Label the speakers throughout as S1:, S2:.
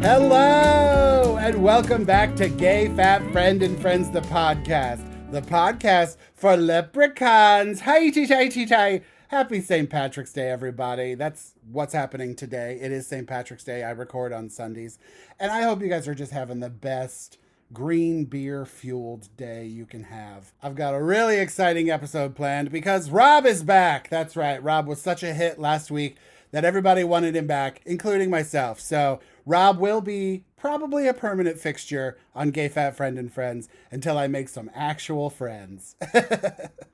S1: Hello, and welcome back to GayFatFriend and Friends, the podcast for leprechauns. Hi. Happy St. Patrick's Day, everybody. That's what's happening today. It is St. Patrick's Day. I record on Sundays, and I hope you guys are just having the best green beer fueled day you can have. I've got a really exciting episode planned because Rob is back. That's right. Rob was such a hit last week that everybody wanted him back, including myself. So Rob will be probably a permanent fixture on GayFatFriend and Friends until I make some actual friends.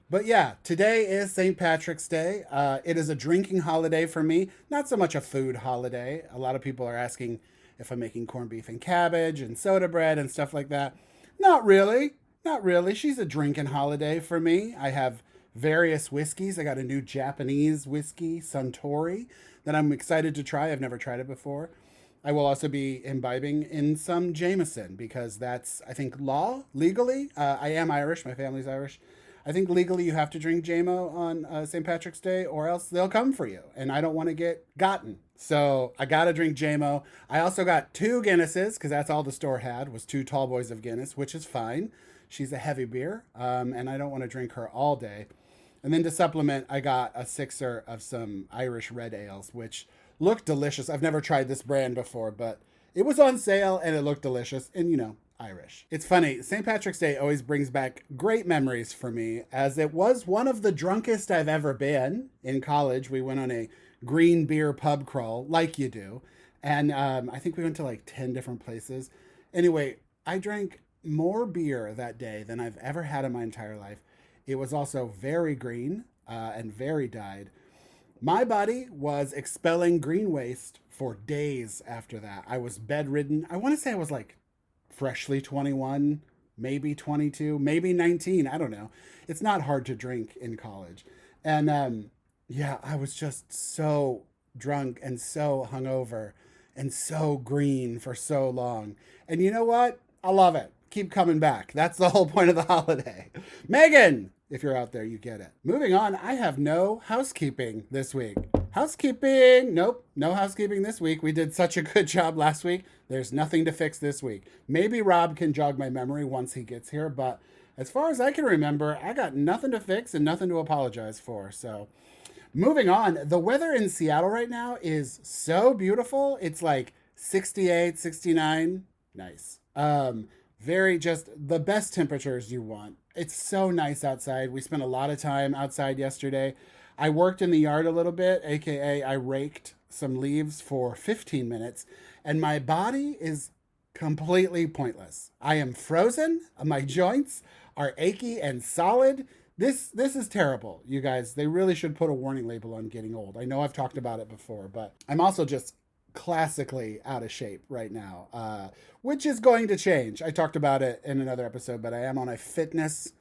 S1: But yeah, today is St. Patrick's Day. It is a drinking holiday for me, not so much a food holiday. A lot of people are asking if I'm making corned beef and cabbage and soda bread and stuff like that. Not really. She's a drinking holiday for me. I have various whiskeys. I got a new Japanese whiskey, Suntory, that I'm excited to try. I've never tried it before. I will also be imbibing in some Jameson because that's, I think, legally. I am Irish. My family's Irish. I think legally you have to drink JMO on St. Patrick's Day or else they'll come for you. And I don't want to get gotten. So I got to drink JMO. I also got 2 Guinnesses because that's all the store had was 2 tall boys of Guinness, which is fine. She's a heavy beer and I don't want to drink her all day. And then to supplement, I got a 6er of some Irish red ales, which looked delicious. I've never tried this brand before, but it was on sale and it looked delicious. And, you know, Irish. It's funny. St. Patrick's Day always brings back great memories for me, as it was one of the drunkest I've ever been. In college, we went on a green beer pub crawl, like you do. And I think we went to like 10 different places. Anyway, I drank more beer that day than I've ever had in my entire life. It was also very green and very dyed. My body was expelling green waste for days after that. I was bedridden. I want to say I was like freshly 21, maybe 22, maybe 19. I don't know. It's not hard to drink in college. And yeah, I was just so drunk and so hungover and so green for so long. And you know what? I love it. Keep coming back. That's the whole point of the holiday. Megan, if you're out there, you get it. Moving on, I have no housekeeping this week. Housekeeping. Nope, no housekeeping this week. We did such a good job last week. There's nothing to fix this week. Maybe Rob can jog my memory once he gets here, but as far as I can remember, I got nothing to fix and nothing to apologize for. So moving on, the weather in Seattle right now is so beautiful. It's like 68, 69. Nice. Very just the best temperatures you want. It's so nice outside. We spent a lot of time outside yesterday. I worked in the yard a little bit, aka I raked some leaves for 15 minutes, and my body is completely pointless. I am frozen. My joints are achy and solid. This is terrible, you guys. They really should put a warning label on getting old. I know I've talked about it before, but I'm also just classically out of shape right now, which is going to change. I talked about it in another episode, but I am on a fitness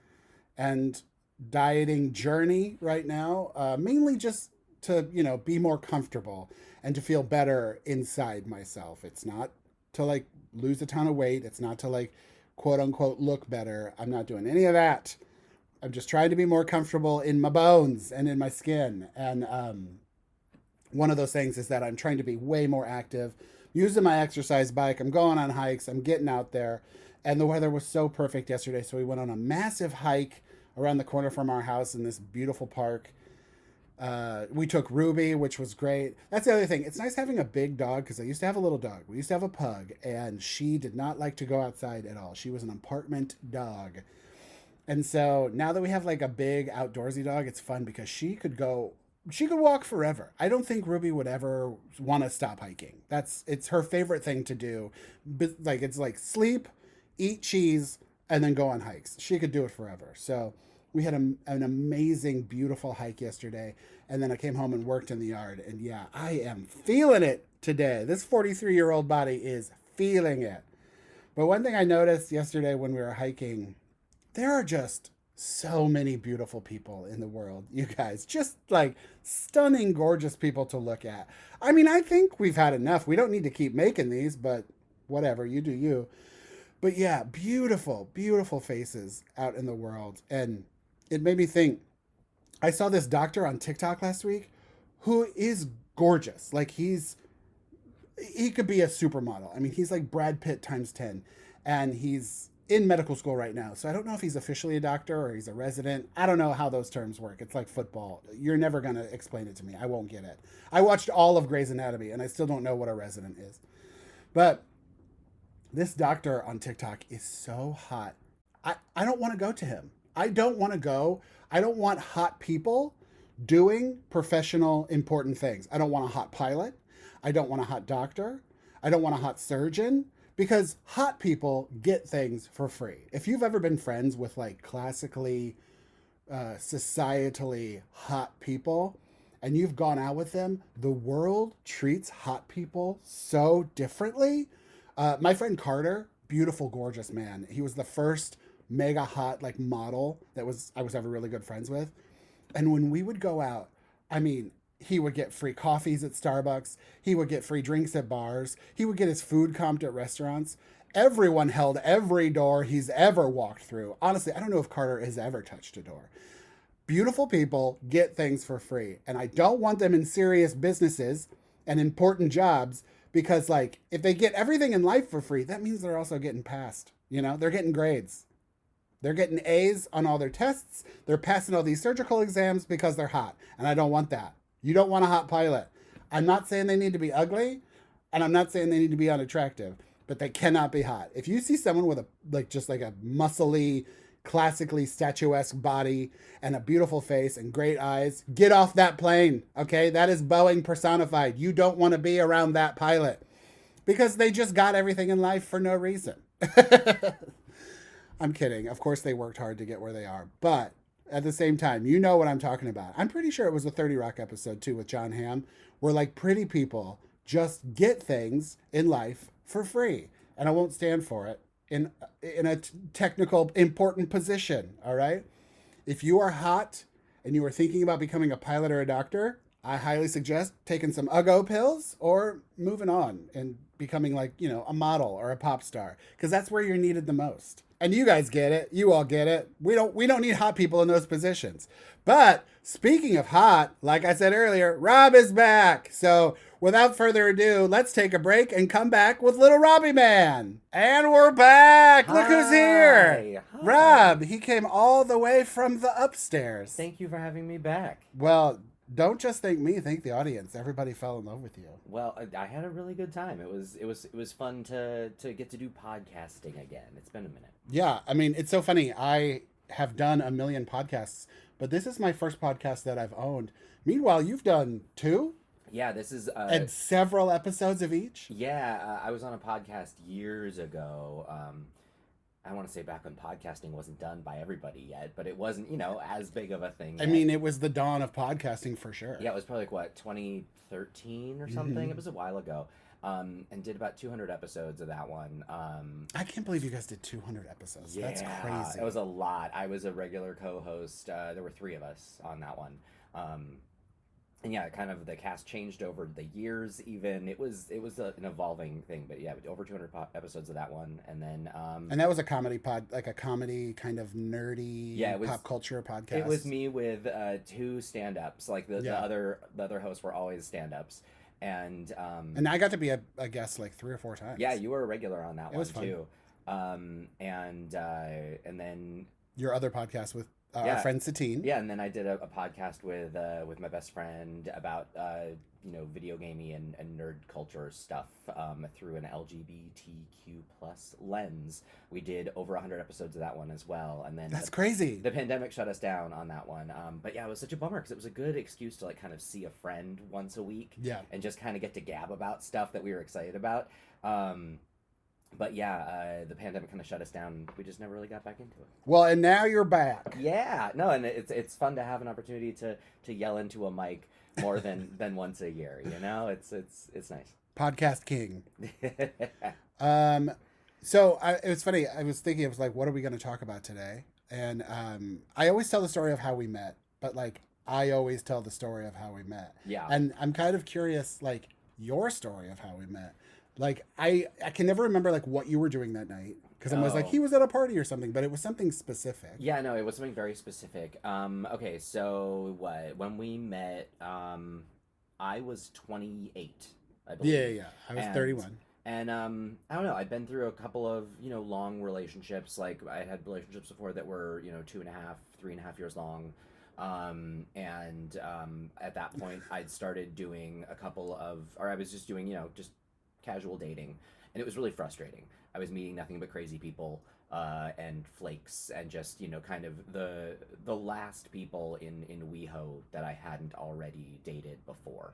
S1: and dieting journey right now, mainly just to, you know, be more comfortable and to feel better inside myself. It's not to like lose a ton of weight. It's not to like quote unquote look better. I'm not doing any of that. I'm just trying to be more comfortable in my bones and in my skin. And one of those things is that I'm trying to be way more active, using my exercise bike. I'm going on hikes. I'm getting out there. And the weather was so perfect yesterday. So we went on a massive hike around the corner from our house in this beautiful park. We took Ruby, which was great. That's the other thing. It's nice having a big dog because I used to have a little dog. We used to have a pug, and she did not like to go outside at all. She was an apartment dog. And so now that we have like a big outdoorsy dog, it's fun because she could walk forever. I don't think Ruby would ever want to stop hiking. It's her favorite thing to do. But like, it's like sleep, eat cheese, and then go on hikes. She could do it forever. So we had an amazing, beautiful hike yesterday. And then I came home and worked in the yard. And yeah, I am feeling it today. This 43-year-old body is feeling it. But one thing I noticed yesterday when we were hiking, there are just so many beautiful people in the world, you guys. Just like stunning, gorgeous people to look at. I mean, I think we've had enough. We don't need to keep making these, but whatever, you do you. But yeah, beautiful, beautiful faces out in the world. And it made me think, I saw this doctor on TikTok last week who is gorgeous. Like he's he could be a supermodel. I mean, he's like Brad Pitt times 10, and he's in medical school right now. So I don't know if he's officially a doctor or he's a resident. I don't know how those terms work. It's like football. You're never going to explain it to me. I won't get it. I watched all of Grey's Anatomy, and I still don't know what a resident is. But this doctor on TikTok is so hot. I don't want to go to him. I don't want to go. I don't want hot people doing professional, important things. I don't want a hot pilot. I don't want a hot doctor. I don't want a hot surgeon, because hot people get things for free. If you've ever been friends with like classically, societally hot people, and you've gone out with them, the world treats hot people so differently. My friend Carter, beautiful, gorgeous man. He was the first mega hot like model that I was ever really good friends with. And when we would go out, I mean, he would get free coffees at Starbucks. He would get free drinks at bars. He would get his food comped at restaurants. Everyone held every door he's ever walked through. Honestly, I don't know if Carter has ever touched a door. Beautiful people get things for free. And I don't want them in serious businesses and important jobs, because like if they get everything in life for free, that means they're also getting passed. You know, they're getting grades. They're getting A's on all their tests. They're passing all these surgical exams because they're hot. And I don't want that. You don't want a hot pilot. I'm not saying they need to be ugly, and I'm not saying they need to be unattractive, but they cannot be hot. If you see someone with just like a muscly, classically statuesque body and a beautiful face and great eyes, get off that plane, okay? That is Boeing personified. You don't want to be around that pilot, because they just got everything in life for no reason. I'm kidding. Of course they worked hard to get where they are, but at the same time, you know what I'm talking about. I'm pretty sure it was a 30 Rock episode too with John Hamm, where like pretty people just get things in life for free. And I won't stand for it in a technical important position, all right? If you are hot and you are thinking about becoming a pilot or a doctor, I highly suggest taking some Uggo pills or moving on and becoming like, you know, a model or a pop star, because that's where you're needed the most. And you guys get it. You all get it. We don't need hot people in those positions. But speaking of hot, like I said earlier, Rob is back. So without further ado, let's take a break and come back with Little Robbie Man. And we're back. Look who's here.
S2: Hi.
S1: Rob. He came all the way from the upstairs.
S2: Thank you for having me back.
S1: Well, don't just thank me, thank the audience. Everybody fell in love with you.
S2: Well, I had a really good time. It was fun to get to do podcasting again. It's been a minute.
S1: Yeah, I mean, it's so funny. I have done a million podcasts, but this is my first podcast that I've owned. Meanwhile, you've done 2?
S2: Yeah, this is
S1: and several episodes of each?
S2: Yeah, I was on a podcast years ago. I want to say back when podcasting wasn't done by everybody yet, but it wasn't, as big of a thing yet.
S1: I mean, it was the dawn of podcasting for sure.
S2: Yeah, it was probably like, 2013 or something? Mm-hmm. It was a while ago. And did about 200 episodes of that one.
S1: I can't believe you guys did 200 episodes.
S2: Yeah,
S1: that's crazy.
S2: It was a lot. I was a regular co-host. There were 3 of us on that one. And yeah, kind of the cast changed over the years. Even it was an evolving thing, but yeah, over 200 episodes of that one, and then
S1: and that was a comedy like a comedy kind of nerdy pop culture podcast.
S2: It was me with 2 stand-ups. Like the other hosts were always stand-ups, and
S1: I got to be a guest like 3 or 4 times.
S2: Yeah, you were a regular on that one
S1: was fun.
S2: Too. And then
S1: your other podcast with our friend Satine.
S2: Yeah, and then I did a podcast with my best friend about video gaming and nerd culture stuff through an LGBTQ plus lens. We did over 100 episodes of that one as well, and then
S1: that's crazy.
S2: The pandemic shut us down on that one. But yeah, it was such a bummer because it was a good excuse to like kind of see a friend once a week.
S1: Yeah, and
S2: just kind of get to gab about stuff that we were excited about. But yeah, the pandemic kind of shut us down. We just never really got back into it.
S1: Well, and now you're back.
S2: Yeah, no, and it's fun to have an opportunity to yell into a mic more than once a year. It's nice.
S1: Podcast king. So it was funny. I was thinking, I was like, what are we going to talk about today? And I always tell the story of how we met, but like I always tell the story of how we met.
S2: Yeah.
S1: And I'm kind of curious, like your story of how we met. Like, I can never remember, like, what you were doing that night. Because I was like, he was at a party or something, but it was something specific.
S2: Yeah, no, it was something very specific. Okay, so when we met, I was 28. I believe.
S1: Yeah. I was
S2: And
S1: 31.
S2: and I don't know. I've been through a couple of long relationships. Like I had relationships before that were 2.5, 3.5 years long. And at that point, I'd started doing a couple of, or I was just doing just casual dating, and it was really frustrating. I was meeting nothing but crazy people. And flakes, and just kind of the last people in WeHo that I hadn't already dated before.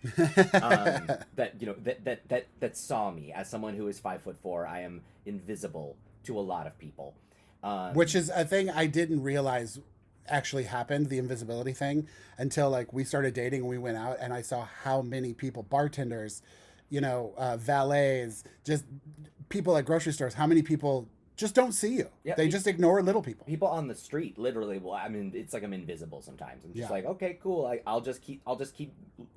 S2: That that saw me as someone who is 5'4". I am invisible to a lot of people.
S1: Which is a thing I didn't realize actually happened, the invisibility thing, until like we started dating and we went out and I saw how many people, bartenders, valets, just people at grocery stores, how many people just don't see you.
S2: Yeah,
S1: they just ignore little people.
S2: People on the street literally. Well, I mean, it's like I'm invisible sometimes. I'm just
S1: Yeah.
S2: like, okay, cool. I'll just keep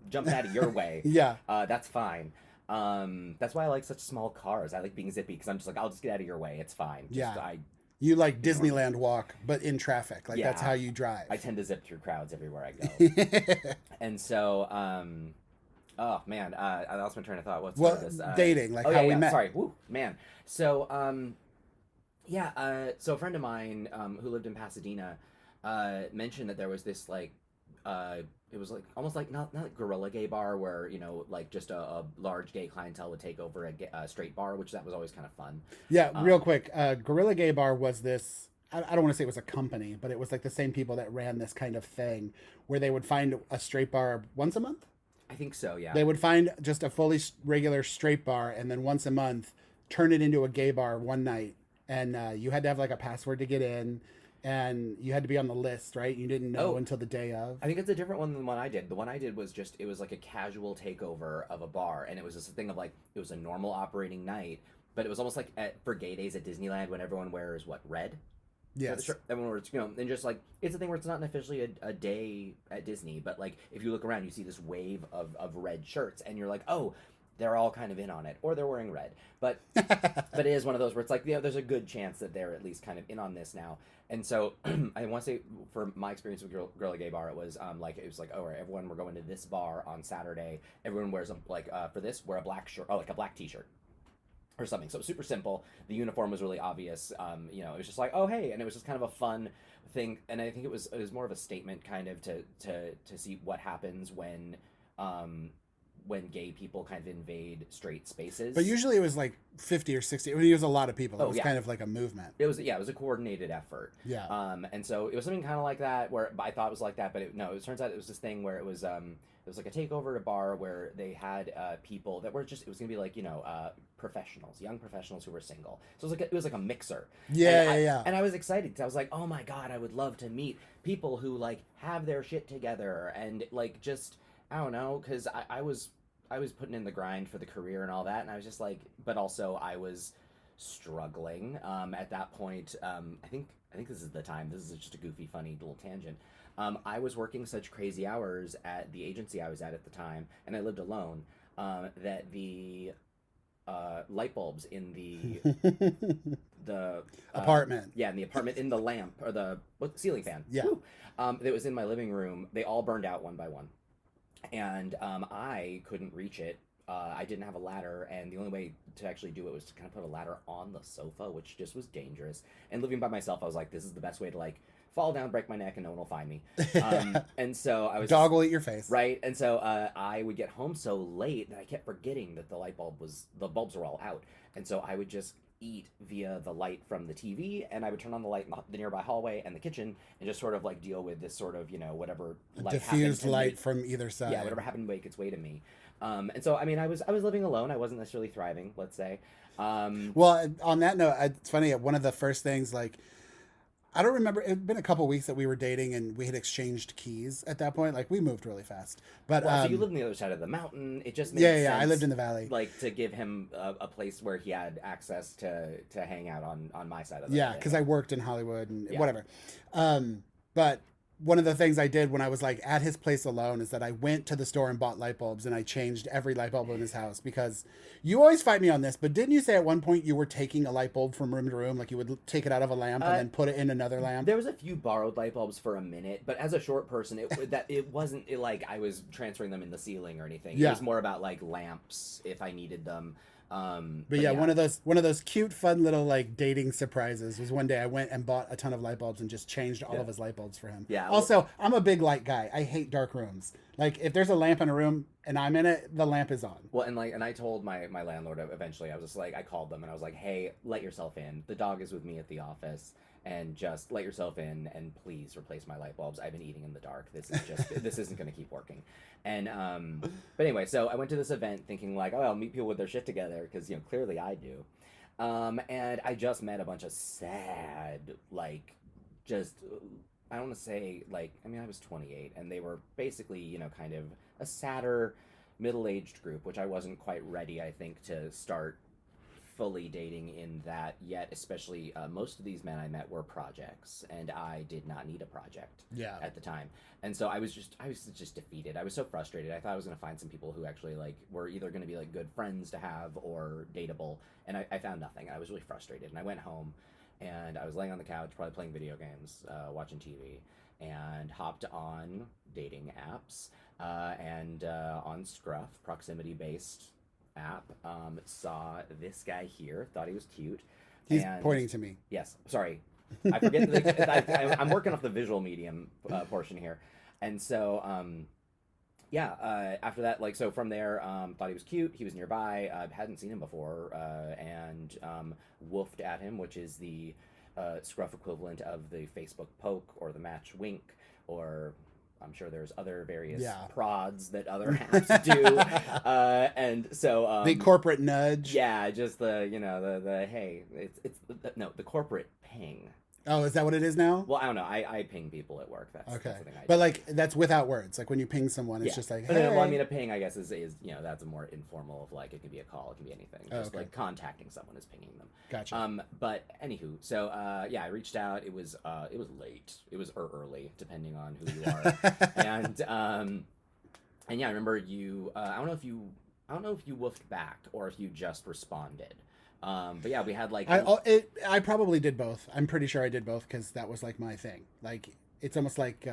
S2: jumping out of your way.
S1: Yeah.
S2: That's fine. That's why I like such small cars. I like being zippy because I'm just like, I'll just get out of your way. It's fine. Just,
S1: Yeah. You like Disneyland walk, but in traffic. Like
S2: Yeah.
S1: that's how you drive.
S2: I tend to zip through crowds everywhere I go. And so, oh man, I lost my train of thought. What's this?
S1: Dating, like how we met.
S2: Sorry, woo, man. So, so a friend of mine who lived in Pasadena mentioned that there was this like it was like almost like not like guerrilla gay bar where like just a large gay clientele would take over a straight bar, which that was always kind of fun.
S1: Yeah, real quick, Gorilla Gay Bar was this. I don't want to say it was a company, but it was like the same people that ran this kind of thing where they would find a straight bar once a month.
S2: I think so, yeah.
S1: They would find just a fully regular straight bar, and then once a month turn it into a gay bar one night. And you had to have like a password to get in, and you had to be on the list, right? You didn't know until the day of.
S2: I think it's a different one than the one I did. The one I did was just, it was like a casual takeover of a bar, and it was this thing of like, it was a normal operating night, but it was almost like for gay days at Disneyland when everyone wears red?
S1: Yes.
S2: Everyone wears, and just like, it's a thing where it's not officially a day at Disney, but like, if you look around, you see this wave of red shirts, and you're like, oh, they're all kind of in on it, or they're wearing red. But it is one of those where it's like, there's a good chance that they're at least kind of in on this now. And so I want to say, for my experience with Girl Gay Bar, it was like, oh, right, everyone, we're going to this bar on Saturday. Everyone wears for this, wear a black shirt, like a black t-shirt or something. So it was super simple. The uniform was really obvious. It was just like, oh, hey, and it was just kind of a fun thing. And I think it was more of a statement kind of to see what happens when gay people kind of invade straight spaces.
S1: But usually it was like 50 or 60. I mean, it was a lot of people. It was kind of like a movement.
S2: It was a coordinated effort.
S1: Yeah.
S2: And so it was something kind of like that where I thought it was like that, but it turns out it was this thing where it was like a takeover at a bar where they had people that were just, it was going to be like, professionals, young professionals who were single. So it was like a mixer.
S1: Yeah.
S2: And I was excited because I was like, oh my God, I would love to meet people who like have their shit together and like just, I don't know, because I was putting in the grind for the career and all that, and I was just like, but also I was struggling at that point. I think this is the time. This is just a goofy, funny little tangent. I was working such crazy hours at the agency I was at the time, and I lived alone, that the light bulbs in the
S1: apartment.
S2: In the apartment, in the lamp or the ceiling fan.
S1: Yeah.
S2: That was in my living room. They all burned out one by one. And I couldn't reach it. I didn't have a ladder, and the only way to actually do it was to kind of put a ladder on the sofa, which just was dangerous. And living by myself, I was like, this is the best way to like fall down, break my neck, and no one will find me. And so I was
S1: dog will eat your face,
S2: right? And so I would get home so late that I kept forgetting that the bulbs were all out, and so I would just eat via the light from the TV, and I would turn on the light in the nearby hallway and the kitchen and just sort of like deal with this sort of whatever light
S1: diffused light from either side.
S2: Yeah, whatever happened to make its way to me. And so I mean I was living alone. I wasn't necessarily thriving, let's say.
S1: Well, on that note, it's funny, one of the first things, like, I don't remember, it had been a couple weeks that we were dating and we had exchanged keys at that point. Like, we moved really fast. But
S2: so you lived on the other side of the mountain. It just made sense.
S1: Yeah, I lived in the valley.
S2: Like, to give him a place where he had access to hang out on my side of the
S1: Yeah, because I worked in Hollywood and whatever. But one of the things I did when I was like at his place alone is that I went to the store and bought light bulbs, and I changed every light bulb in his house, because you always fight me on this, but didn't you say at one point you were taking a light bulb from room to room, like you would take it out of a lamp and then put it in another lamp?
S2: There was a few borrowed light bulbs for a minute, but as a short person, it wasn't like I was transferring them in the ceiling or anything.
S1: Yeah.
S2: It was more about like lamps if I needed them.
S1: But yeah, one of those cute, fun little like dating surprises was one day I went and bought a ton of light bulbs and just changed all of his light bulbs for him.
S2: Yeah.
S1: Also, I'm a big light guy. I hate dark rooms. Like if there's a lamp in a room and I'm in it, the lamp is on.
S2: Well, and I told my landlord eventually. I was just like, I called them and I was like, hey, let yourself in. The dog is with me at the office, and just let yourself in and please replace my light bulbs. I've been eating in the dark. This is just this isn't going to keep working. And but anyway, so I went to this event thinking like, oh, I'll meet people with their shit together, because clearly I do. And I just met a bunch of sad, like, just, I don't want to say like, I mean, I was 28 and they were basically kind of a sadder middle-aged group, which I wasn't quite ready, I think, to start fully dating in that yet, especially most of these men I met were projects, and I did not need a project at the time. And so I was just defeated. I was so frustrated. I thought I was going to find some people who actually like were either going to be like good friends to have or dateable, and I found nothing. I was really frustrated, and I went home and I was laying on the couch probably playing video games, watching TV, and hopped on dating apps and on Scruff, proximity based app, saw this guy here, thought he was cute.
S1: He's pointing to me.
S2: Yes, sorry. I forget. I'm working off the visual medium portion here. And so, after that, like, so from there, thought he was cute. He was nearby. Hadn't seen him before, and woofed at him, which is the Scruff equivalent of the Facebook poke or the match wink, or I'm sure there's other various prods that other apps do, and so
S1: the corporate nudge.
S2: Yeah, just the the hey, the corporate ping.
S1: Oh, is that what it is now?
S2: Well, I don't know. I ping people at work. That's
S1: okay.
S2: That's the thing I do.
S1: But like that's without words. Like when you ping someone, it's just like, hey.
S2: Well, I mean, a ping, I guess, is that's a more informal of like, it can be a call, it can be anything. Just like contacting someone is pinging them.
S1: Gotcha.
S2: But anywho, so I reached out. It was late. It was early, depending on who you are. and yeah, I remember you. I don't know if you woofed back or if you just responded. But yeah, we had like
S1: I probably did both. I'm pretty sure I did both, because that was like my thing. Like it's almost like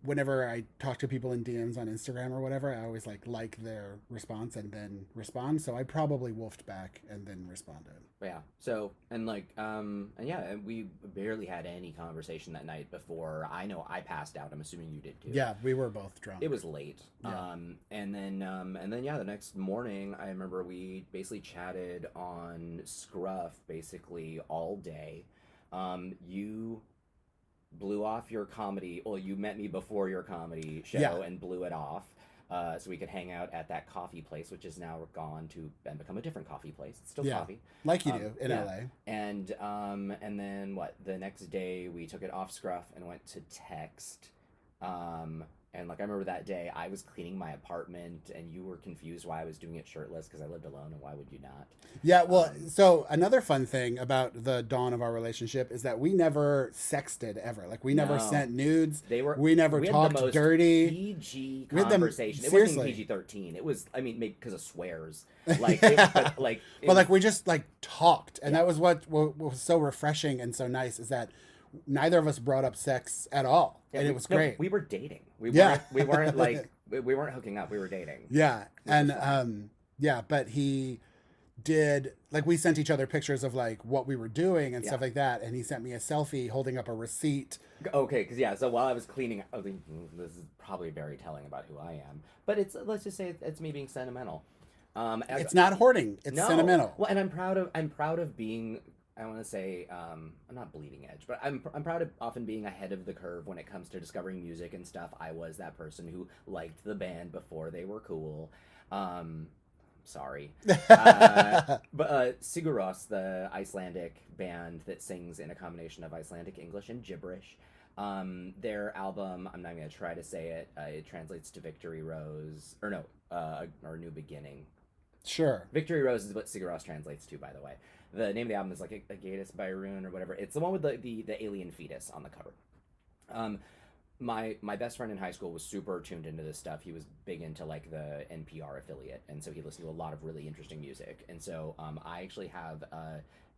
S1: whenever I talk to people in DMs on Instagram or whatever, I always like their response and then respond. So I probably woofed back and then responded.
S2: Yeah. So and we barely had any conversation that night before I know I passed out. I'm assuming you did too.
S1: Yeah, we were both drunk.
S2: It was late.
S1: Yeah.
S2: And then the next morning I remember we basically chatted on Scruff basically all day. You blew off your comedy. Well, you met me before your comedy show and blew it off. So we could hang out at that coffee place, which is now gone to and become a different coffee place. It's still coffee,
S1: like you do in LA.
S2: And then the next day we took it off Scruff and went to Text. And like I remember that day I was cleaning my apartment and you were confused why I was doing it shirtless, because I lived alone, and why would you not?
S1: Yeah, well, so another fun thing about the dawn of our relationship is that we never sexted ever. Like we never sent nudes. We never talked
S2: the most
S1: dirty.
S2: PG conversation. It wasn't even PG-13. It was, I mean, maybe because of swears. Like,
S1: we just like talked, and that was what was so refreshing and so nice, is that neither of us brought up sex at all, and it was great.
S2: We were dating. We weren't like we weren't hooking up. We were dating.
S1: Yeah, and but he did, like, we sent each other pictures of like what we were doing and stuff like that, and he sent me a selfie holding up a receipt.
S2: Okay, because so while I was cleaning, I was thinking, this is probably very telling about who I am. But let's just say it's me being sentimental.
S1: It's not hoarding. It's sentimental.
S2: Well, and I'm proud of being. I want to say, I'm not bleeding edge, but I'm proud of often being ahead of the curve when it comes to discovering music and stuff. I was that person who liked the band before they were cool. Sorry. But Sigur Rós, the Icelandic band that sings in a combination of Icelandic English and gibberish, their album, I'm not going to try to say it, it translates to Victory Rose, or New Beginning.
S1: Sure.
S2: Victory Rose is what Sigur Rós translates to, by the way. The name of the album is like Agatus Byron or whatever. It's the one with the alien fetus on the cover. my best friend in high school was super tuned into this stuff. He was big into like the NPR affiliate, and so he listened to a lot of really interesting music. And so I actually have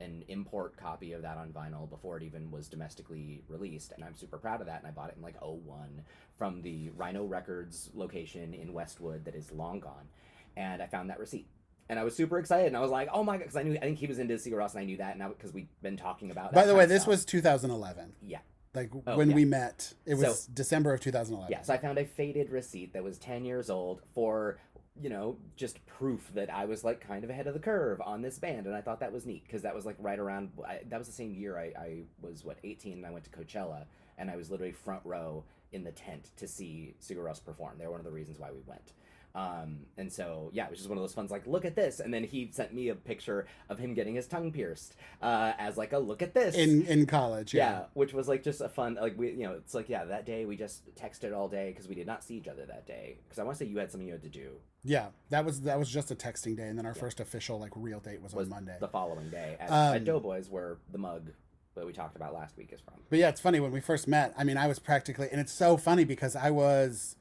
S2: an import copy of that on vinyl before it even was domestically released, and I'm super proud of that. And I bought it in like '01 from the Rhino Records location in Westwood that is long gone, and I found that receipt. And I was super excited, and I was like, "Oh my god!" Because I think he was into Sigur Rós, and I knew that, and because we've been talking about.
S1: By the way, this was 2011.
S2: Yeah.
S1: Like when we met, it was December of 2011.
S2: Yeah, so I found a faded receipt that was 10 years old for, just proof that I was like kind of ahead of the curve on this band. And I thought that was neat because that was like right around, that was the same year I was, 18, and I went to Coachella, and I was literally front row in the tent to see Sigur Rós perform. They were one of the reasons why we went. And so, yeah, it was just one of those fun, like, look at this. And then he sent me a picture of him getting his tongue pierced, as like a look at this.
S1: In college, yeah.
S2: Which was like just a fun, like, it's like, yeah, that day we just texted all day because we did not see each other that day. Because I want to say you had something you had to do.
S1: Yeah, that was just a texting day. And then our first official, like, real date was on Monday.
S2: The following day at Doughboys, where the mug that we talked about last week is from.
S1: But yeah, it's funny, when we first met, I mean, I was practically, and it's so funny because I was,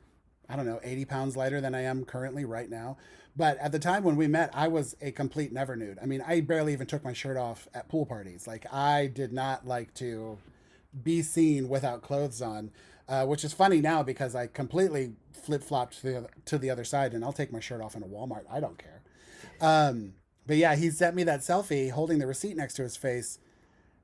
S1: I don't know, 80 pounds lighter than I am currently right now. But at the time when we met, I was a complete never nude. I mean, I barely even took my shirt off at pool parties. Like, I did not like to be seen without clothes on, which is funny now because I completely flip-flopped to the other side, and I'll take my shirt off in a Walmart. I don't care. But yeah, he sent me that selfie holding the receipt next to his face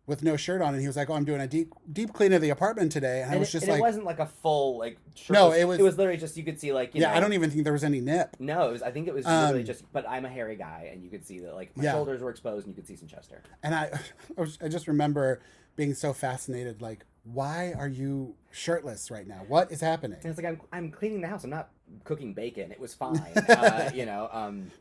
S1: with no shirt on, and he was like, "Oh, I'm doing a deep clean of the apartment today," and I was just like,
S2: it wasn't like a full like shirt.
S1: No, it was
S2: literally just, you could see like,
S1: I don't even think there was any nip.
S2: No, I think it was literally just, but I'm a hairy guy, and you could see that like my shoulders were exposed, and you could see some chest hair.
S1: And I just remember being so fascinated, like, why are you shirtless right now? What is happening?
S2: And it's like, I'm cleaning the house. I'm not cooking bacon. It was fine,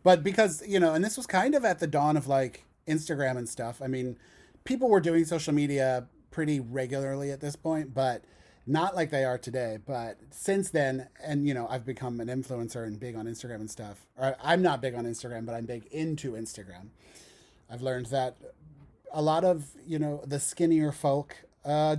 S1: But because and this was kind of at the dawn of like Instagram and stuff. I mean, people were doing social media pretty regularly at this point, but not like they are today. But since then, and I've become an influencer and big on Instagram and stuff. Or I'm not big on Instagram, but I'm big into Instagram. I've learned that a lot of, the skinnier folk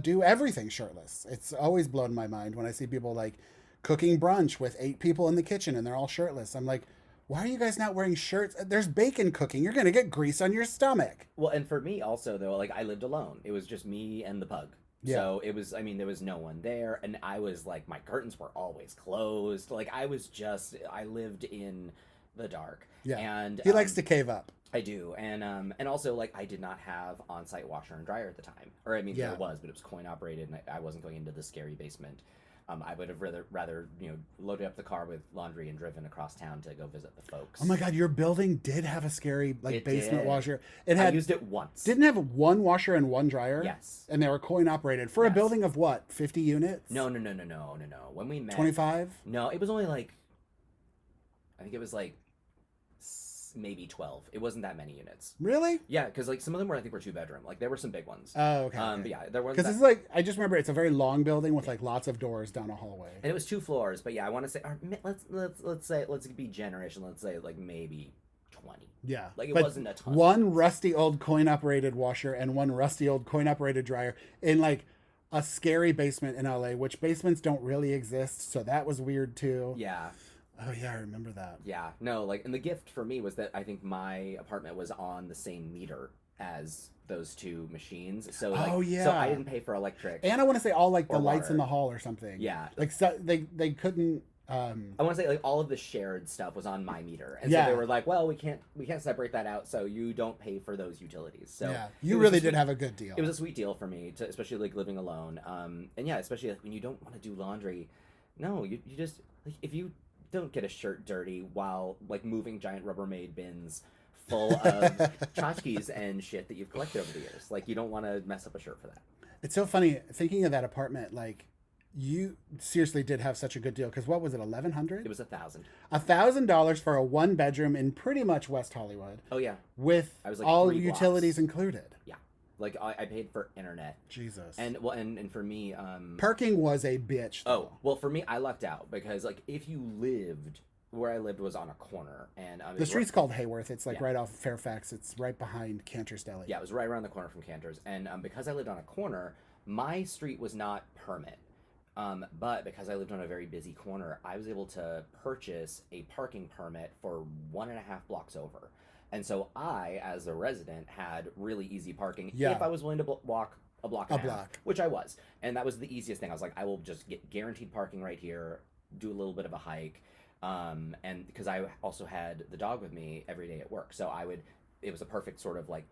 S1: do everything shirtless. It's always blown my mind when I see people like cooking brunch with 8 people in the kitchen and they're all shirtless. I'm like, why are you guys not wearing shirts? There's bacon cooking. You're going to get grease on your stomach.
S2: Well, and for me also, though, like, I lived alone. It was just me and the pug. Yeah. So it was, there was no one there. And I was like, my curtains were always closed. Like, I lived in the dark.
S1: Yeah.
S2: And
S1: he likes to cave up.
S2: I do. And also, like, I did not have on-site washer and dryer at the time. Or, there was, but it was coin operated, and I wasn't going into the scary basement. I would have rather loaded up the car with laundry and driven across town to go visit the folks.
S1: Oh my God, your building did have a scary basement washer.
S2: I used it once.
S1: Didn't have one washer and one dryer?
S2: Yes.
S1: And they were coin operated for a building of what, 50 units?
S2: No. When we met,
S1: 25?
S2: No, it was only like, I think it was like maybe 12. It wasn't that many units.
S1: Really?
S2: Yeah, because like some of them were, I think, were 2-bedroom. Like there were some big ones.
S1: Oh, okay.
S2: But yeah, there was.
S1: Because it's like, I just remember it's a very long building with like lots of doors down a hallway.
S2: And it was 2 floors. But yeah, I want to say, let's be generous and let's say like maybe 20.
S1: Yeah.
S2: Like it wasn't a ton.
S1: One rusty old coin operated washer and one rusty old coin operated dryer in like a scary basement in LA, which basements don't really exist. So that was weird too.
S2: Yeah.
S1: Oh yeah, I remember that.
S2: Yeah, no, like, and the gift for me was that I think my apartment was on the same meter as those 2 machines. So like, so I didn't pay for electric.
S1: And I want to say all like the lights
S2: water
S1: in the hall or something.
S2: Yeah,
S1: like so they couldn't.
S2: I want to say like all of the shared stuff was on my meter, and so they were like, well, we can't separate that out, so you don't pay for those utilities. So
S1: yeah, you really did have a good deal.
S2: It was a sweet deal for me, especially like living alone. And yeah, especially like when you don't want to do laundry. No, you just like if you don't get a shirt dirty while like moving giant Rubbermaid bins full of tchotchkes and shit that you've collected over the years. Like you don't want to mess up a shirt for that.
S1: It's so funny thinking of that apartment. Like you seriously did have such a good deal because what was it, $1,100?
S2: It was $1,000.
S1: $1,000 for a 1-bedroom in pretty much West Hollywood.
S2: Oh yeah,
S1: with
S2: I was like
S1: all
S2: 3
S1: utilities
S2: blocks.
S1: Included.
S2: Yeah. Like I paid for internet.
S1: Jesus.
S2: And well, and for me,
S1: parking was a bitch. Though.
S2: Oh well, for me, I lucked out because like if you lived where I lived was on a corner, and
S1: the street's called Hayworth. It's like right off of Fairfax. It's right behind Cantor's Deli.
S2: Yeah, it was right around the corner from Cantor's, and because I lived on a corner, my street was not permit. But because I lived on a very busy corner, I was able to purchase a parking permit for 1.5 blocks over. And so I, as a resident, had really easy parking if I was willing to walk a block and a half, which I was. And that was the easiest thing. I was like, I will just get guaranteed parking right here, do a little bit of a hike. And because I also had the dog with me every day at work. So it was a perfect sort of like,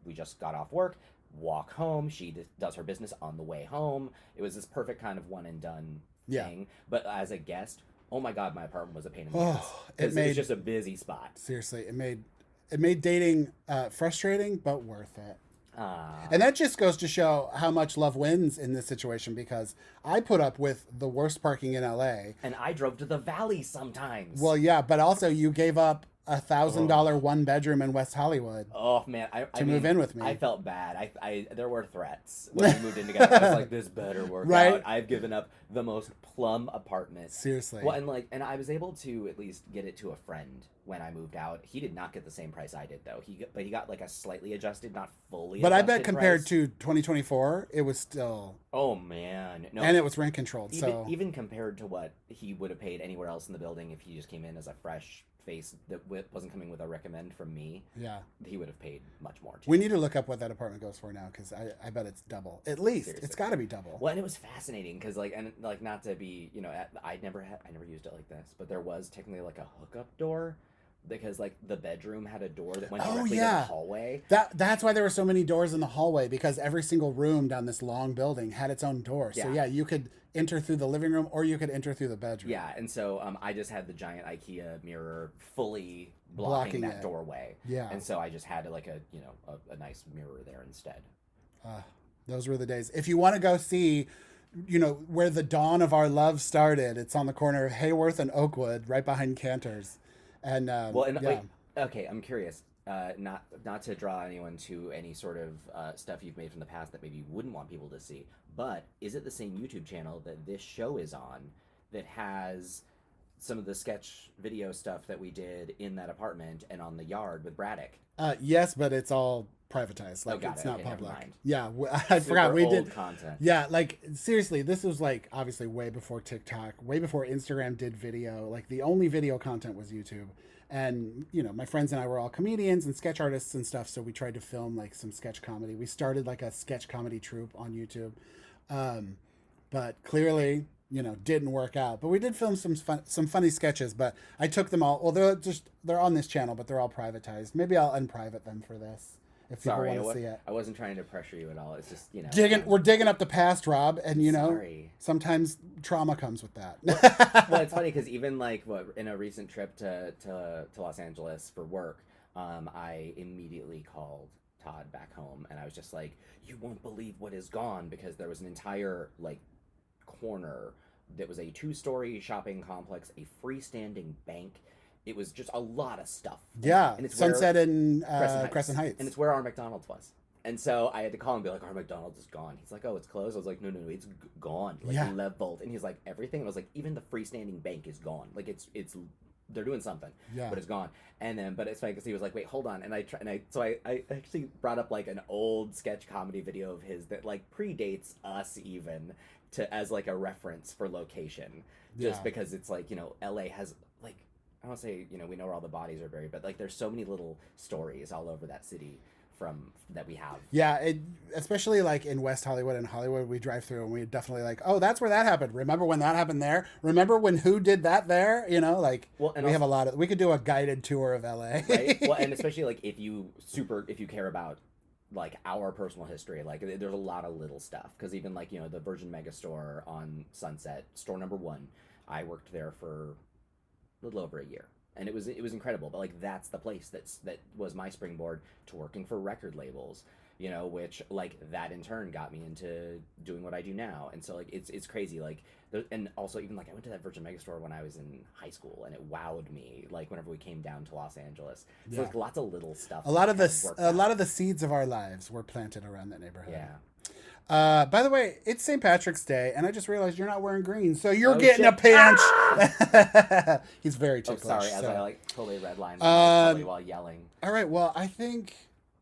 S2: we just got off work, walk home. She does her business on the way home. It was this perfect kind of one and done thing. But as a guest, oh my God, my apartment was a pain in the ass. It was just a busy spot.
S1: Seriously, it made dating frustrating, but worth it. And that just goes to show how much love wins in this situation, because I put up with the worst parking in LA.
S2: And I drove to the valley sometimes.
S1: Well, yeah, but also you gave up $1,000 one bedroom in West Hollywood.
S2: Oh man, I
S1: move in with me.
S2: I felt bad. There were threats when we moved in together. I was like, this better work out. I've given up the most plum apartment.
S1: Seriously.
S2: Well, and I was able to at least get it to a friend when I moved out. He did not get the same price I did though. He got like a slightly adjusted, not fully.
S1: But I bet compared to 2024, it was still.
S2: Oh man, no.
S1: And it was rent controlled.
S2: Even compared to what he would have paid anywhere else in the building if he just came in as a fresh face that wasn't coming with a recommend from me, he would have paid much more too.
S1: We need to look up what that apartment goes for now, because I bet it's double. At least. Seriously. It's got to be double.
S2: Well, and it was fascinating because not to be, I never used it like this, but there was technically like a hookup door, because like the bedroom had a door that went directly to the hallway.
S1: That's why there were so many doors in the hallway, because every single room down this long building had its own door. So you could enter through the living room or you could enter through the bedroom.
S2: Yeah, and so I just had the giant IKEA mirror fully blocking that doorway.
S1: Yeah.
S2: And so I just had like a nice mirror there instead.
S1: Those were the days. If you want to go see where the dawn of our love started, it's on the corner of Hayworth and Oakwood, right behind Cantor's. And
S2: wait, okay, I'm curious. Not to draw anyone to any sort of stuff you've made from the past that maybe you wouldn't want people to see, but is it the same YouTube channel that this show is on that has some of the sketch video stuff that we did in that apartment and on the yard with Braddock?
S1: Yes, but it's all privatized. Like, it's not public. Yeah, I
S2: Super
S1: forgot we did
S2: content.
S1: Yeah, like seriously, this was like obviously way before TikTok, way before Instagram did video. Like the only video content was YouTube. And, my friends and I were all comedians and sketch artists and stuff, so we tried to film like some sketch comedy. We started like a sketch comedy troupe on YouTube. But clearly, didn't work out. But we did film some funny sketches, but I took them all. Well, they're on this channel, but they're all privatized. Maybe I'll unprivate them for this if people want to see it.
S2: I wasn't trying to pressure you at all. It's just,
S1: we're digging up the past, Rob, and sometimes trauma comes with that.
S2: Well, it's funny because even like in a recent trip to Los Angeles for work, I immediately called Todd back home, and I was just like, you won't believe what is gone, because there was an entire like corner that was a 2-story shopping complex, a freestanding bank. It was just a lot of stuff.
S1: Yeah,
S2: and it's
S1: Sunset and Crescent Heights.
S2: And it's where our McDonald's was. And so I had to call and be like, our McDonald's is gone. He's like, oh, it's closed? I was like, no, it's gone. Like, leveled. And he's like, everything? And I was like, even the freestanding bank is gone. Like, it's they're doing something, but it's gone. And then, but it's funny because he was like, wait, hold on. And I actually brought up like an old sketch comedy video of his that like predates us even as like a reference for location, just because it's like, LA has like, I don't want to say, we know where all the bodies are buried, but like there's so many little stories all over that city that we have.
S1: Yeah, especially like in West Hollywood and Hollywood, we drive through and we definitely like, oh, that's where that happened. Remember when that happened there? Remember when who did that there? We have a lot of. We could do a guided tour of LA.
S2: Right. Well, and especially like if you care about like our personal history, like there's a lot of little stuff, because even like the Virgin Megastore on Sunset, store number 1, I worked there for a little over a year. And it was incredible, but like that's the place that was my springboard to working for record labels, which like that in turn got me into doing what I do now. And so like it's crazy, like and also even like I went to that Virgin Megastore when I was in high school, and it wowed me like whenever we came down to Los Angeles. So like lots of little stuff.
S1: A lot of the seeds of our lives were planted around that neighborhood.
S2: Yeah.
S1: By the way, it's St. Patrick's Day, and I just realized you're not wearing green, so you're getting a pinch. Ah! He's very ticklish.
S2: Oh, sorry, as I like totally redlined while yelling.
S1: All right, well, I think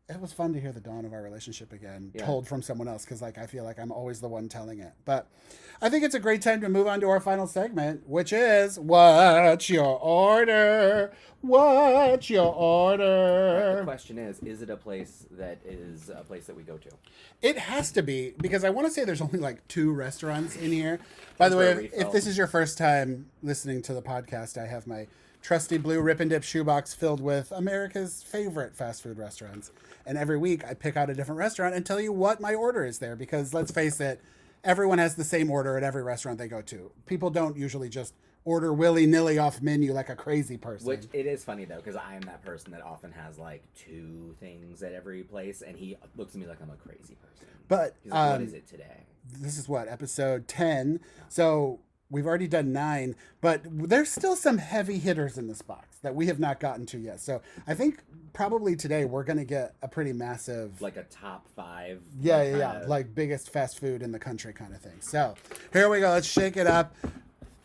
S1: it was fun to hear the dawn of our relationship again,
S2: Yeah.
S1: told from someone else, because like I feel like I'm always the one telling it. But I think it's a great time to move on to our final segment, which is what's your order? What's your
S2: The
S1: order?
S2: question is it a place that we go to?
S1: It has to be, because I want to say there's only like 2 restaurants in here. By the
S2: For a
S1: way,
S2: refill.
S1: if this is your first time listening to the podcast, I have my trusty blue Rip and Dip shoebox filled with America's favorite fast food restaurants. And every week I pick out a different restaurant and tell you what my order is there, because let's face it, everyone has the same order at every restaurant they go to. People don't usually just order willy-nilly off menu like a crazy person.
S2: Which it is funny though, because I am that person that often has like 2 things at every place, and he looks at me like I'm a crazy person.
S1: But
S2: He's like, what is it today?
S1: This is what, episode 10. So we've already done 9, but there's still some heavy hitters in this box that we have not gotten to yet. So I think probably today we're going to get a pretty massive,
S2: Like a top 5.
S1: yeah, like biggest fast food in the country kind of thing. So here we go. Let's shake it up.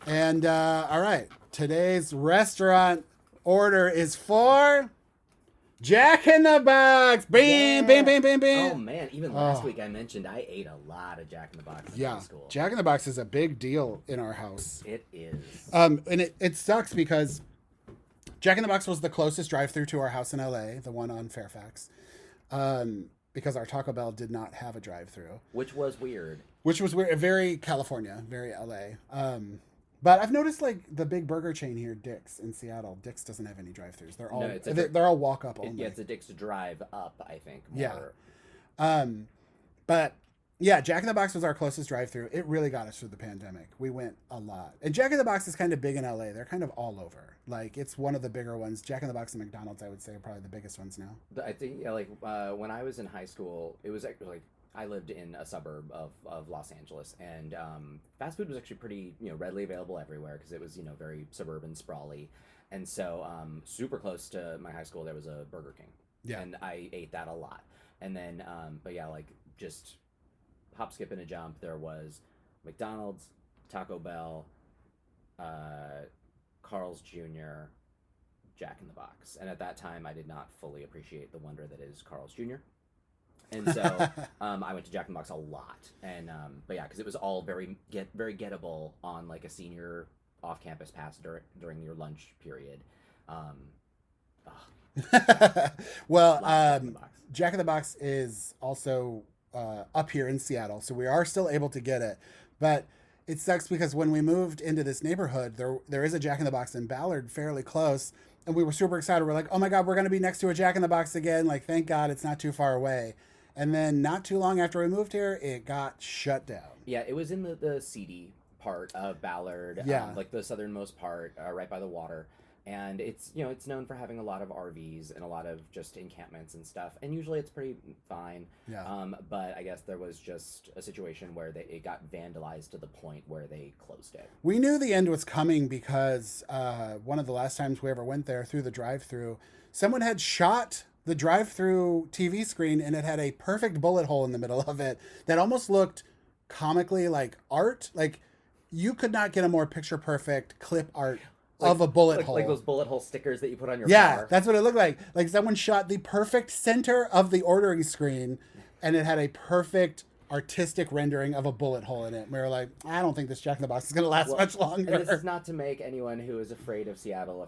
S1: And all right, today's restaurant order is for Jack in the Box. Bam, bam, bam, bam, bam.
S2: Oh man, even last week I mentioned I ate a lot of Jack in the Box in high school.
S1: Jack in the Box is a big deal in our house.
S2: It is.
S1: And it sucks because Jack in the Box was the closest drive-through to our house in LA, the one on Fairfax, because our Taco Bell did not have a drive-through.
S2: Which was weird.
S1: Which was weird, very California, very LA. But I've noticed like the big burger chain here, Dick's in Seattle. Dick's doesn't have any drive-throughs. They're all walk-up only.
S2: Yeah, it's a Dick's drive up, I think.
S1: More. Yeah. But yeah, Jack in the Box was our closest drive-through. It really got us through the pandemic. We went a lot. And Jack in the Box is kind of big in LA. They're kind of all over. Like, it's one of the bigger ones. Jack in the Box and McDonald's, I would say, are probably the biggest ones now.
S2: I think, yeah, like when I was in high school, it was like I lived in a suburb of Los Angeles, and fast food was actually pretty readily available everywhere because it was very suburban, sprawly, and so super close to my high school there was a Burger King, and I ate that a lot, and then but yeah, like just hop, skip, and a jump, there was McDonald's, Taco Bell, Carl's Jr., Jack in the Box, and at that time I did not fully appreciate the wonder that is Carl's Jr. And so I went to Jack in the Box a lot, and but yeah, because it was all very gettable on like a senior off-campus pass during your lunch period.
S1: Well, Jack in the Box is also up here in Seattle, so we are still able to get it, but it sucks because when we moved into this neighborhood, there is a Jack in the Box in Ballard fairly close, and we were super excited. We're like, oh my God, we're going to be next to a Jack in the Box again. Like, thank God it's not too far away. And then not too long after we moved here, it got shut down.
S2: Yeah, it was in the seedy part of Ballard, like the southernmost part, right by the water. And it's it's known for having a lot of RVs and a lot of just encampments and stuff. And usually it's pretty fine.
S1: Yeah.
S2: But I guess there was just a situation where it got vandalized to the point where they closed it.
S1: We knew the end was coming because one of the last times we ever went there through the drive-through, someone had shot the drive-through TV screen, and it had a perfect bullet hole in the middle of it that almost looked comically like art. Like, you could not get a more picture-perfect clip art of a bullet hole.
S2: Like those bullet hole stickers that you put on your
S1: car.
S2: car.
S1: That's what it looked like. Like someone shot the perfect center of the ordering screen, and it had a perfect artistic rendering of a bullet hole in it. We were like, I don't think this Jack in the Box is going to last much longer.
S2: And this is not to make anyone who is afraid of Seattle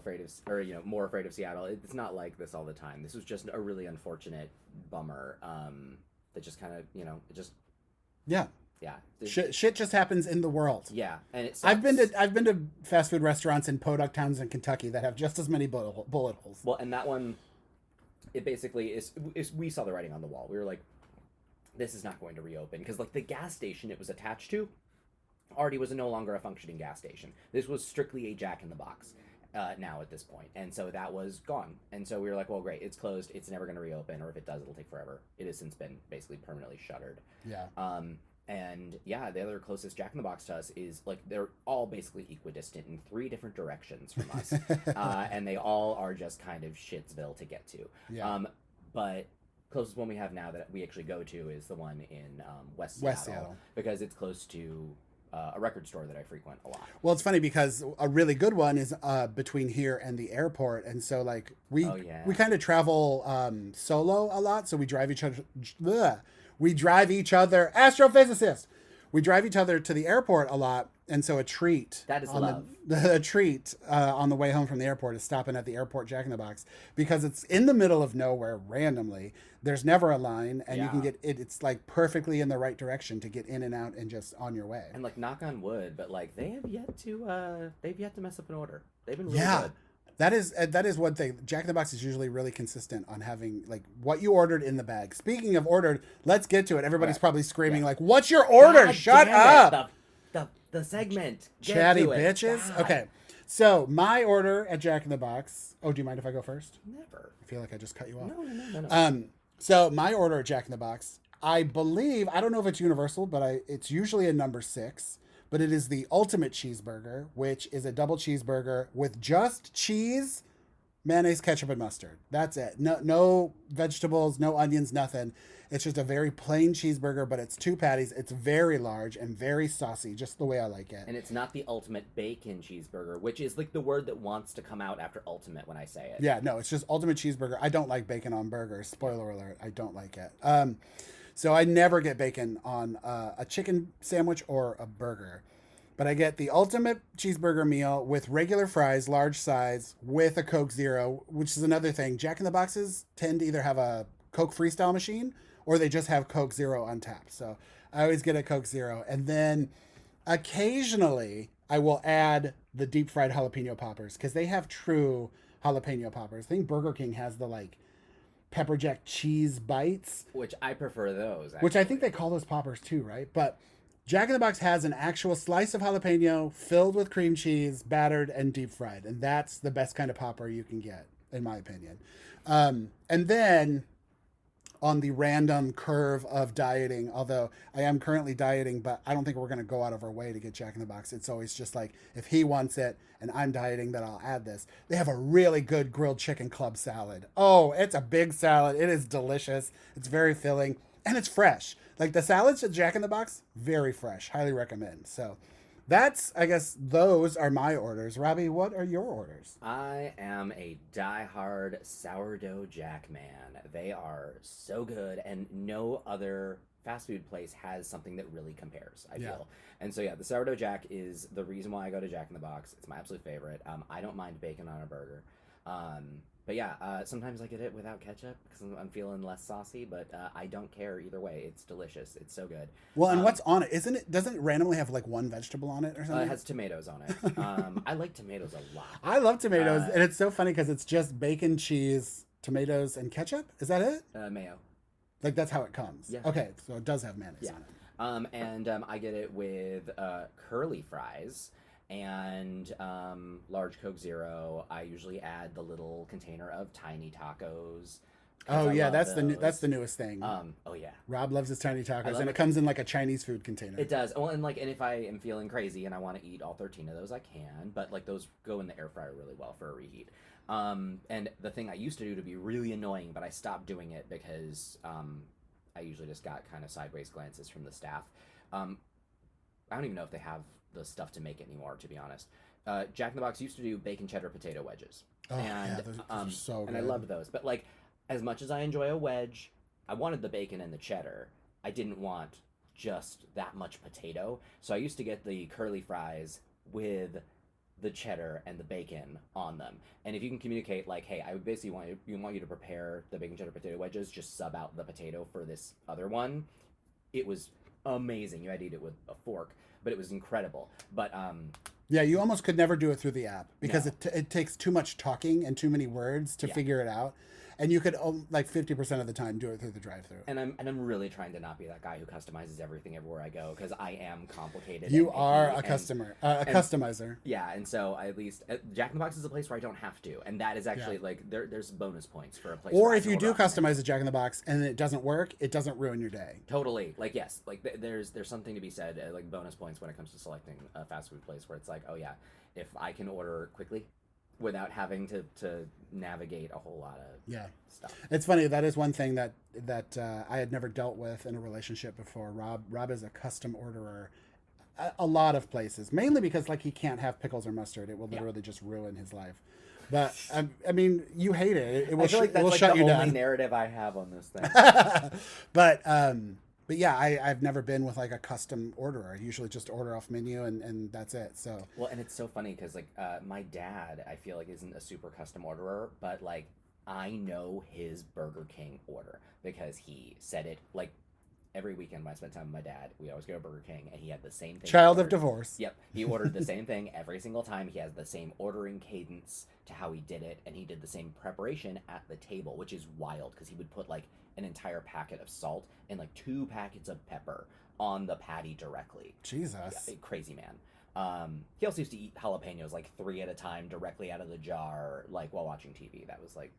S2: more afraid of Seattle. It's not like this all the time. This was just a really unfortunate bummer that just kind of it just
S1: yeah. Shit just happens in the world.
S2: Yeah, and it's
S1: I've been to fast food restaurants in Podunk towns in Kentucky that have just as many bullet holes.
S2: Well, and that one, it basically is. We saw the writing on the wall. We were like, this is not going to reopen because like the gas station it was attached to already was no longer a functioning gas station. This was strictly a Jack in the Box now at this point, and so that was gone. And so we were like, well, great, it's closed. It's never going to reopen, or if it does, it'll take forever. It has since been basically permanently shuttered.
S1: Yeah.
S2: And yeah, the other closest Jack in the Box to us is like they're all basically equidistant in 3 different directions from us, and they all are just kind of shitsville to get to.
S1: Yeah.
S2: But closest one we have now that we actually go to is the one in West Seattle because it's close to a record store that I frequent a lot.
S1: Well, it's funny because a really good one is between here and the airport, and so like we kind of travel solo a lot, so we drive each other. We drive each other, astrophysicist. We drive each other to the airport a lot, and so a treat.
S2: That is love.
S1: A treat on the way home from the airport is stopping at the airport Jack in the Box because it's in the middle of nowhere randomly. There's never a line, and you can get it. It's like perfectly in the right direction to get in and out and just on your way.
S2: And like knock on wood, but like they've yet to mess up an order. They've been really good.
S1: That is one thing. Jack in the Box is usually really consistent on having like what you ordered in the bag. Speaking of ordered, let's get to it. Everybody's probably screaming like, "What's your order?
S2: God
S1: Shut up!"
S2: The segment.
S1: Chatty bitches. God. Okay, so my order at Jack in the Box. Oh, do you mind if I go first?
S2: Never.
S1: I feel like I just cut you off.
S2: No.
S1: So my order at Jack in the Box, I believe, I don't know if it's universal, but it's usually a number 6. But it is the ultimate cheeseburger, which is a double cheeseburger with just cheese, mayonnaise, ketchup, and mustard. That's it. No vegetables, no onions, nothing. It's just a very plain cheeseburger, but it's 2 patties. It's very large and very saucy, just the way I like it.
S2: And it's not the ultimate bacon cheeseburger, which is like the word that wants to come out after ultimate when I say it.
S1: Yeah, no, it's just ultimate cheeseburger. I don't like bacon on burgers. Spoiler alert, I don't like it. So I never get bacon on a chicken sandwich or a burger. But I get the ultimate cheeseburger meal with regular fries, large size, with a Coke Zero, which is another thing. Jack in the Boxes tend to either have a Coke Freestyle machine or they just have Coke Zero on tap. So I always get a Coke Zero. And then occasionally I will add the deep fried jalapeno poppers because they have true jalapeno poppers. I think Burger King has the like pepper jack cheese bites,
S2: which I prefer those,
S1: which I think they call those poppers too, right? But Jack in the Box has an actual slice of jalapeno filled with cream cheese, battered and deep fried, and that's the best kind of popper you can get, in my opinion. And then on the random curve of dieting, although I am currently dieting, but I don't think we're going to go out of our way to get Jack in the Box. It's always just like, if he wants it and I'm dieting, then I'll add this. They have a really good grilled chicken club salad. Oh, it's a big salad. It is delicious. It's very filling and it's fresh. Like the salads at Jack in the Box, very fresh. Highly recommend. So that's, I guess, those are my orders. Robbie, what are your orders?
S2: I am a diehard sourdough Jack man. They are so good, and no other fast food place has something that really compares, I feel. And so, the sourdough Jack is the reason why I go to Jack in the Box. It's my absolute favorite. I don't mind bacon on a burger. But sometimes I get it without ketchup because I'm feeling less saucy, but I don't care either way. It's delicious. It's so good.
S1: Well, and what's on it? Doesn't it randomly have like one vegetable on it or something?
S2: It has tomatoes on it. I like tomatoes a lot.
S1: I love tomatoes, and it's so funny because it's just bacon, cheese, tomatoes, and ketchup. Is that it?
S2: Mayo.
S1: Like that's how it comes? Yeah. Okay, so it does have mayonnaise on it.
S2: And I get it with curly fries and large Coke Zero. I usually add the little container of tiny tacos.
S1: Oh yeah, that's the newest thing.
S2: Oh yeah,
S1: Rob loves his tiny tacos, and it comes in like a Chinese food container.
S2: It does. Well, and if I am feeling crazy and I want to eat all 13 of those, I can. But like those go in the air fryer really well for a reheat. And the thing I used to do to be really annoying, but I stopped doing it because I usually just got kind of sideways glances from the staff. I don't even know if they have the stuff to make it anymore, to be honest. Jack in the Box used to do bacon cheddar potato wedges.
S1: Oh, and, those are so good.
S2: And I loved those. But like, as much as I enjoy a wedge, I wanted the bacon and the cheddar. I didn't want just that much potato. So I used to get the curly fries with the cheddar and the bacon on them. And if you can communicate like, hey, I would basically want you to prepare the bacon cheddar potato wedges, just sub out the potato for this other one. It was amazing. You had to eat it with a fork, but it was incredible. But
S1: yeah, you almost could never do it through the app because it takes too much talking and too many words to figure it out. And you could like 50% of the time do it through the drive-through.
S2: And I'm really trying to not be that guy who customizes everything everywhere I go because I am complicated.
S1: You are a customizer.
S2: Yeah, and so at least Jack in the Box is a place where I don't have to, and that is actually like there's bonus points for a place.
S1: Or if you do customize a Jack in the Box and it doesn't work, it doesn't ruin your day.
S2: Totally. Like yes, like there's something to be said like bonus points when it comes to selecting a fast food place where it's like, oh yeah, if I can order quickly without having to navigate a whole lot of stuff.
S1: It's funny, that is one thing that I had never dealt with in a relationship before. Rob is a custom orderer a lot of places, mainly because like he can't have pickles or mustard. It will literally just ruin his life. But I mean, you hate it. It will,
S2: I feel like that's
S1: it will
S2: like
S1: shut
S2: the
S1: you
S2: only
S1: down.
S2: narrative I have on this thing.
S1: But yeah, I've never been with like a custom orderer. I usually just order off menu and that's it. So
S2: Well, and it's so funny because like my dad, I feel like isn't a super custom orderer, but like I know his Burger King order because he said it like every weekend when I spent time with my dad, we always go to Burger King, and he had the same thing.
S1: Child of divorce.
S2: Yep, he ordered the same thing every single time. He has the same ordering cadence to how he did it, and he did the same preparation at the table, which is wild because he would put like an entire packet of salt and like 2 packets of pepper on the patty directly.
S1: Jesus.
S2: Yeah, crazy man. He also used to eat jalapenos like 3 at a time directly out of the jar, like while watching TV. That was like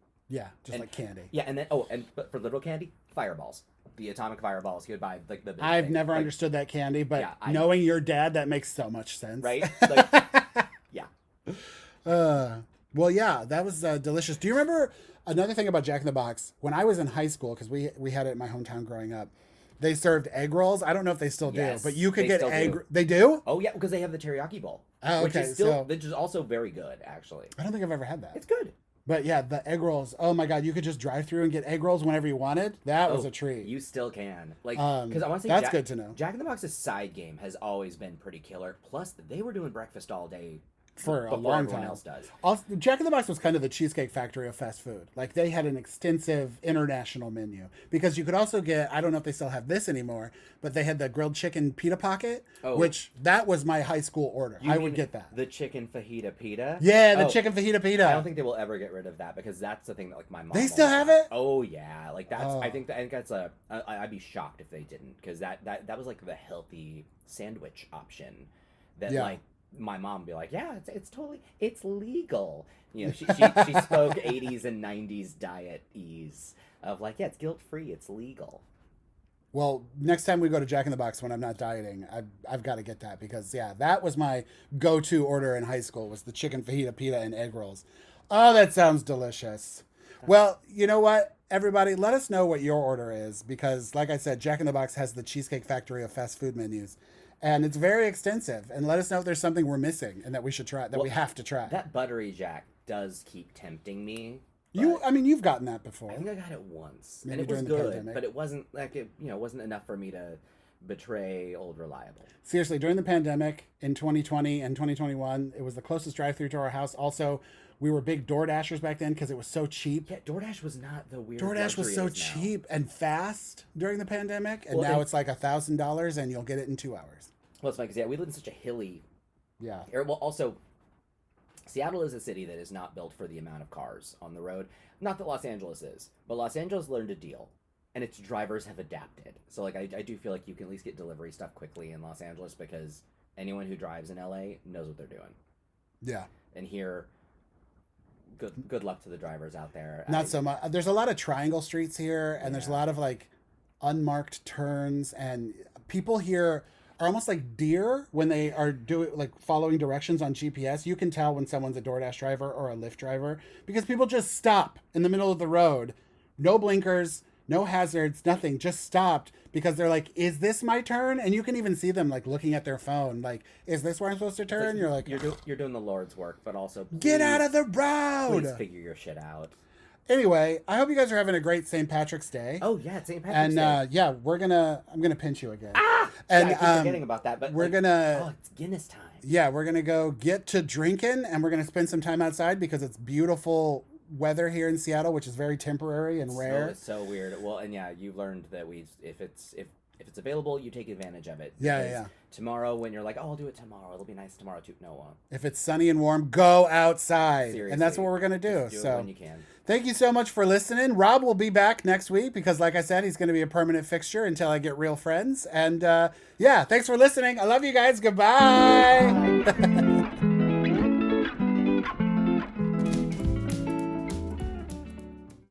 S1: like candy.
S2: Yeah, and then but for little candy, fireballs. The atomic fireballs. He would buy like the big
S1: I've
S2: thing.
S1: never
S2: like,
S1: understood that candy, but
S2: Yeah,
S1: knowing your dad, that makes so much sense.
S2: right. Like, yeah.
S1: Well, yeah, that was delicious. Do you remember another thing about Jack in the Box? When I was in high school, because we had it in my hometown growing up, they served egg rolls. I don't know if they still do,
S2: Yes,
S1: but you could
S2: they
S1: get
S2: still
S1: egg.
S2: do.
S1: They do?
S2: Oh yeah, because they have the teriyaki bowl.
S1: Oh,
S2: which
S1: okay,
S2: is still
S1: so-
S2: which is also very good actually.
S1: I don't think I've ever had that.
S2: It's good.
S1: But yeah, the egg rolls. Oh my God, you could just drive through and get egg rolls whenever you wanted. That was a treat.
S2: You still can. Like, because I want to say
S1: that's good to know.
S2: Jack in the Box's side game has always been pretty killer. Plus, they were doing breakfast all day
S1: For a
S2: before
S1: long
S2: everyone
S1: time.
S2: else does.
S1: Also, Jack in the Box was kind of the Cheesecake Factory of fast food. Like they had an extensive international menu because you could also get, I don't know if they still have this anymore, but they had the grilled chicken pita pocket, which that was my high school order. I would get that.
S2: The chicken fajita pita?
S1: Yeah, the chicken fajita pita.
S2: I don't think they will ever get rid of that because that's the thing that like my mom.
S1: They still
S2: always
S1: have
S2: got.
S1: it?
S2: Oh yeah, like that's.
S1: Oh.
S2: I think that's a. I'd be shocked if they didn't because that was like the healthy sandwich option that like my mom would be like, yeah, it's totally it's legal. You know, she spoke 80s and 90s diet ease of like, yeah, it's guilt free, it's legal.
S1: Well, next time we go to Jack in the Box when I'm not dieting, I've got to get that because yeah, that was my go-to order in high school was the chicken fajita pita and egg rolls. Oh, that sounds delicious. Well, you know what, everybody, let us know what your order is because, like I said, Jack in the Box has the Cheesecake Factory of fast food menus, and it's very extensive. And let us know if there's something we're missing and that we should try, that we have to try.
S2: That buttery Jack does keep tempting me.
S1: I mean, you've gotten that before.
S2: I think I got it once,
S1: Maybe
S2: and it was
S1: during the
S2: good,
S1: pandemic.
S2: but it wasn't like it wasn't enough for me to betray Old Reliable.
S1: Seriously, during the pandemic in 2020 and 2021, it was the closest drive-through to our house. Also, we were big DoorDashers back then because it was so cheap.
S2: Yeah, DoorDash was not the weird.
S1: DoorDash was
S2: luxury
S1: so
S2: it is now.
S1: cheap and fast during the pandemic, and
S2: Well,
S1: now
S2: and-
S1: it's like $1,000 and you'll get it in 2 hours.
S2: Well, it's funny because we live in such a hilly
S1: Yeah.
S2: area. Well, also, Seattle is a city that is not built for the amount of cars on the road. Not that Los Angeles is, but Los Angeles learned a deal, and its drivers have adapted. So, like, I do feel like you can at least get delivery stuff quickly in Los Angeles because anyone who drives in LA knows what they're doing.
S1: Yeah.
S2: And here, good luck to the drivers out there.
S1: Not so much. There's a lot of triangle streets here, and there's a lot of like unmarked turns, and people here are almost like deer when they are doing like following directions on GPS. You can tell when someone's a DoorDash driver or a Lyft driver because people just stop in the middle of the road, no blinkers, no hazards, nothing, just stopped because they're like, "Is this my turn?" And you can even see them like looking at their phone, like, "Is this where I'm supposed to turn?" You're like,
S2: you're doing the Lord's work, but also
S1: "Get out
S2: please-
S1: of the road!"
S2: Please figure your shit out.
S1: Anyway, I hope you guys are having a great St. Patrick's Day.
S2: Oh yeah, it's St. Patrick's
S1: And
S2: Day.
S1: yeah, I'm gonna pinch you again.
S2: Yeah,
S1: And
S2: I keep forgetting about that. But
S1: we're
S2: like,
S1: gonna
S2: oh, it's Guinness time.
S1: yeah, we're gonna go get to drinking, and we're gonna spend some time outside because it's beautiful weather here in Seattle, which is very temporary and rare.
S2: It's so weird. Well, and yeah, you've learned that if it's available, you take advantage of it.
S1: Yeah,
S2: Because
S1: yeah.
S2: Tomorrow, when you're like, oh, I'll do it tomorrow. It'll be nice tomorrow too. No, it won't.
S1: If it's sunny and warm, go outside,
S2: Seriously,
S1: and that's what we're gonna do.
S2: Just do it
S1: So
S2: when you can.
S1: thank you so much for listening. Rob will be back next week because, like I said, he's going to be a permanent fixture until I get real friends. And yeah, thanks for listening. I love you guys. Goodbye.